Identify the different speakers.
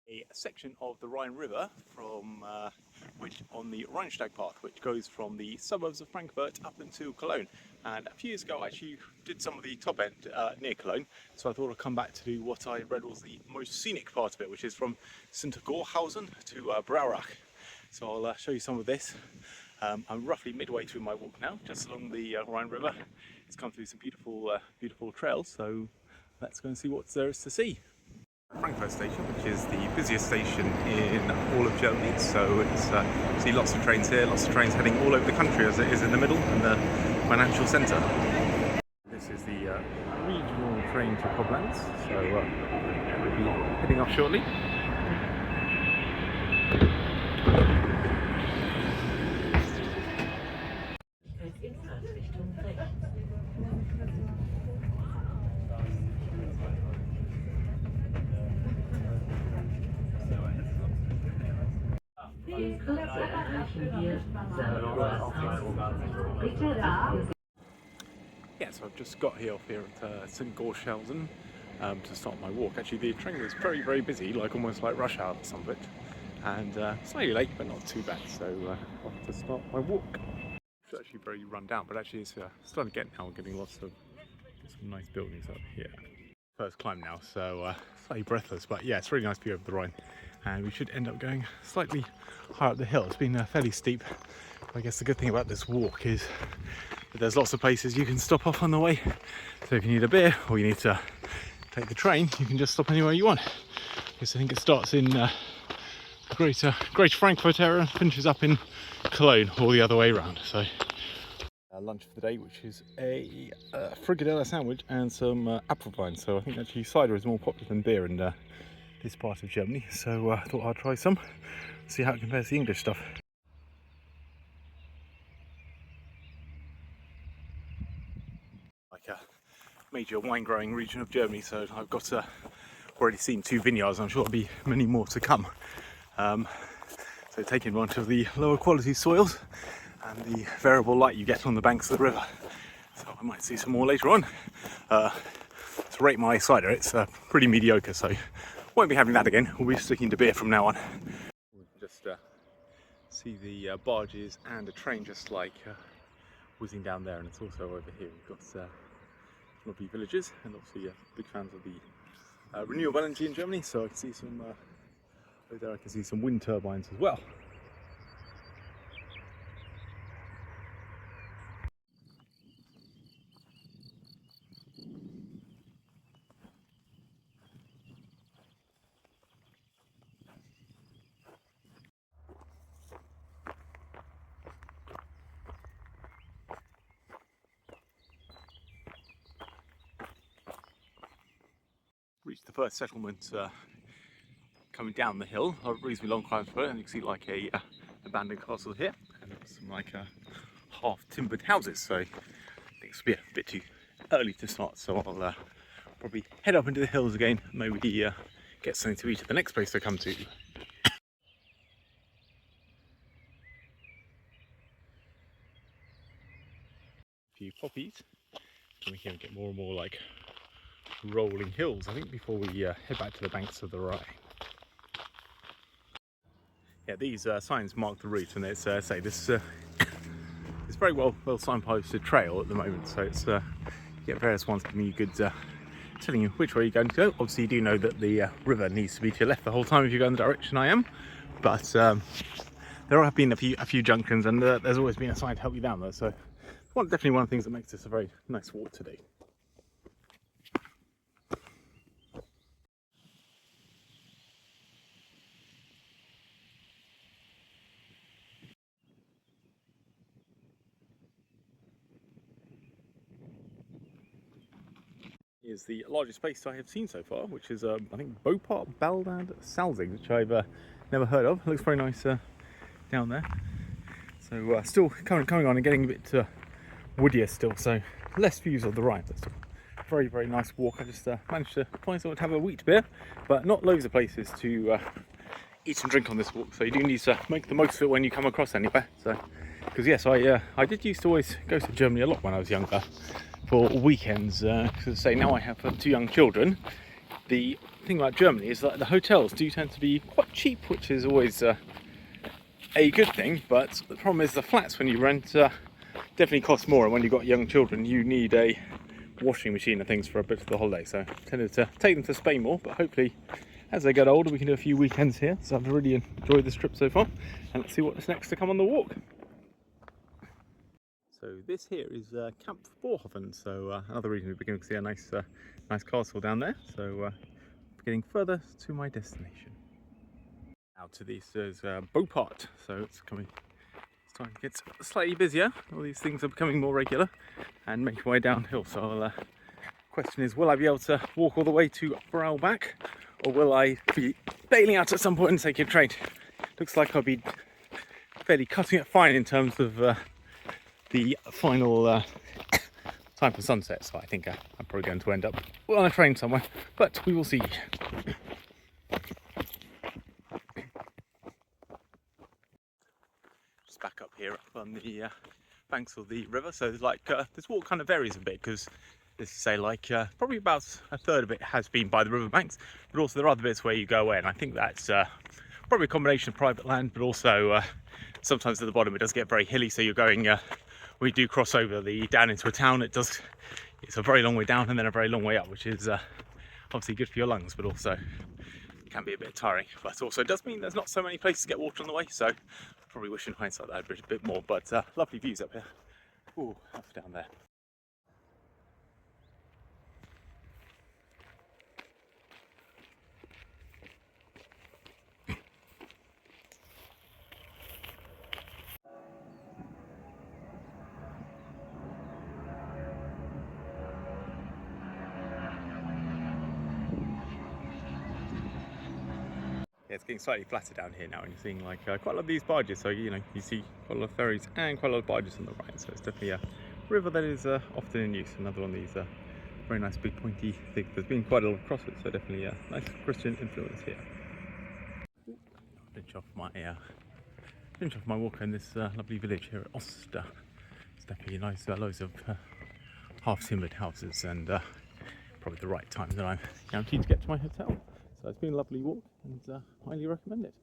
Speaker 1: A section of the Rhine River from which on the Rheinsteig path, which goes from the suburbs of Frankfurt up into Cologne. And a few years ago I actually did some of the top end near Cologne, so I thought I'd come back to do what I read was the most scenic part of it, which is from Goarshausen to Braubach. So I'll show you some of this. I'm roughly midway through my walk now, just along the Rhine River. It's come through some beautiful trails, so let's go and see what there is to see. Frankfurt Station, which is the busiest station in all of Germany, so it's you see lots of trains here, lots of trains heading all over the country as it is in the middle and the financial centre. This is the regional train to Koblenz, so we'll be heading off shortly. Yeah, so I've just got here at St. Goarshausen to start my walk. Actually, the train was very busy, like almost like rush hour for some of it, and slightly late, but not too bad. So off to start my walk. It's actually very run down, but actually it's starting to get now. We're getting lots of some nice buildings up here. First climb now, so slightly breathless, but yeah, it's a really nice view of the Rhine. And we should end up going slightly higher up the hill. It's been fairly steep. I guess the good thing about this walk is that there's lots of places you can stop off on the way. So if you need a beer or you need to take the train, you can just stop anywhere you want. Because I think it starts in the greater Frankfurt area and finishes up in Cologne, or the other way around. So lunch for the day, which is a frikadelle sandwich and some Apfelwein. So I think actually cider is more popular than beer in this part of Germany, so I thought I'd try some, see how it compares to the English stuff. Like a major wine growing region of Germany, so I've got already seen 2 vineyards. I'm sure there'll be many more to come. So taking advantage of the lower quality soils and the variable light you get on the banks of the river. So I might see some more later on. To rate my cider, it's pretty mediocre, so won't be having that again. We'll be sticking to beer from now on. We can just see the barges and a train just like whizzing down there, and it's also over here. We've got some lovely villages, and obviously big fans of the renewable energy in Germany. So I can see some over there. I can see some wind turbines as well. Reached the first settlement coming down the hill. A reasonably long climb for it, and you can see like a abandoned castle here, and some like half timbered houses. So I think it's a bit too early to start. So I'll probably head up into the hills again. Maybe get something to eat at the next place I come to. A few poppies, and we can get more and more like rolling hills, I think, before we head back to the banks of the Rhine. Yeah, these signs mark the route, and it's say this it's very well signposted trail at the moment. So it's you get various ones giving you good telling you which way you're going to go. Obviously, you do know that the river needs to be to your left the whole time if you go in the direction I am, but there have been a few junctions, and there's always been a sign to help you down there. So definitely one of the things that makes this a very nice walk to do. Is the largest place I have seen so far, which is I think Braubach Salzing, which I've never heard of. It looks very nice down there. So still coming on and getting a bit woodier still, so less views of the Rhine, but still very nice walk. I just managed to find somewhere to have a wheat beer, but not loads of places to eat and drink on this walk, so you do need to make the most of it when you come across anywhere. So because yes, I did used to always go to Germany a lot when I was younger for weekends, because say now I have 2 young children. the thing about Germany is that the hotels do tend to be quite cheap, which is always a good thing, but the problem is the flats when you rent definitely cost more, and when you've got young children you need a washing machine and things for a bit of the holiday, so I tended to take them to Spain more, but hopefully as they get older we can do a few weekends here. So I've really enjoyed this trip so far, and let's see what's next to come on the walk. So this here is Camp Goarshausen, so another reason we're beginning to see a nice castle down there, so getting further to my destination. Now to this is Braubach, so it's starting to get slightly busier. All these things are becoming more regular and making my way downhill, so question is, will I be able to walk all the way to Braubach, or will I be bailing out at some point and taking a train? Looks like I'll be fairly cutting it fine in terms of the final time for sunset, so I think I'm probably going to end up on a train somewhere, but we will see. Just back up here up on the banks of the river, so there's like this walk kind of varies a bit, because this is say like probably about a third of it has been by the river banks, but also there are other bits where you go away, and I think that's probably a combination of private land, but also sometimes at the bottom it does get very hilly, so you're going we do cross over down into a town. It's a very long way down and then a very long way up, which is obviously good for your lungs, but also can be a bit tiring. But also it does mean there's not so many places to get water on the way, so probably wish in hindsight that I had a bit more, but lovely views up here. Ooh, up down there. Yeah, it's getting slightly flatter down here now, and you're seeing like quite a lot of these barges, so you see quite a lot of ferries and quite a lot of barges on the Rhine, so it's definitely a river that is often in use. Another one of these very nice big pointy things. There's been quite a lot of crossers, so definitely a nice Christian influence here. Finish off my walk in this lovely village here at Oster. It's definitely nice, loads of half-timbered houses, and probably the right time that I'm guaranteed to get to my hotel. So it's been a lovely walk, and highly recommend it.